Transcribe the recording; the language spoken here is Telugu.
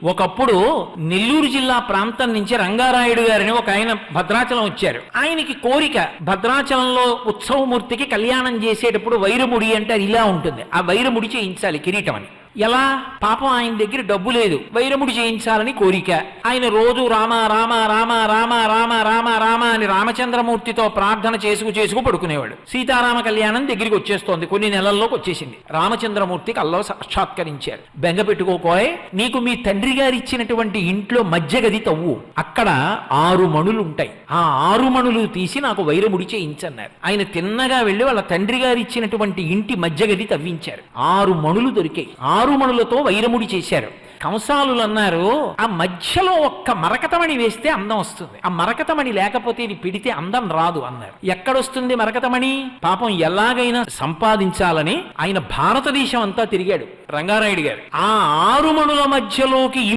ఒకప్పుడు నెల్లూరు జిల్లా ప్రాంతం నుంచి రంగారాయుడు గారిని ఒక ఆయన భద్రాచలం వచ్చారు. ఆయనకి కోరిక, భద్రాచలంలో ఉత్సవమూర్తికి కళ్యాణం చేసేటప్పుడు వైరముడి అంటే అది ఇలా ఉంటుంది, ఆ వైరముడి చేయించాలి కిరీటం అని. ఎలా? పాపం ఆయన దగ్గర డబ్బు లేదు, వైరముడి చేయించాలని కోరిక. ఆయన రోజు రామ రామ రామ రామ రామ రామ రామ అని రామచంద్రమూర్తితో ప్రార్థన చేసుకు పడుకునేవాడు. సీతారామ కళ్యాణం దగ్గరికి వచ్చేస్తోంది, కొన్ని నెలల్లోకి వచ్చేసింది. రామచంద్రమూర్తికి అల్లా సాక్షాత్కరించారు. బెంగ పెట్టుకోకోయ్, నీకు మీ తండ్రి గారు ఇచ్చినటువంటి ఇంట్లో మధ్య గది తవ్వు, అక్కడ 6 మణులు ఉంటాయి, ఆ 6 మణులు తీసి నాకు వైరముడి చేయించన్నారు. ఆయన తిన్నగా వెళ్ళి వాళ్ళ తండ్రి గారు ఇచ్చినటువంటి ఇంటి మధ్య గది తవ్వించారు. 6 మణులు దొరికాయి. 6 మణులతో వైరముడి చేశారు. కంసాలులు అన్నారు, ఆ మధ్యలో ఒక్క మరకతమణి వేస్తే అందం వస్తుంది, ఆ మరకతమణి లేకపోతే ఇది పిడితే అందం రాదు అన్నారు. ఎక్కడొస్తుంది మరకతమణి? పాపం ఎలాగైనా సంపాదించాలని ఆయన భారతదేశం అంతా తిరిగాడు రంగారాయుడు గారు. ఆ 6 మణుల మధ్యలోకి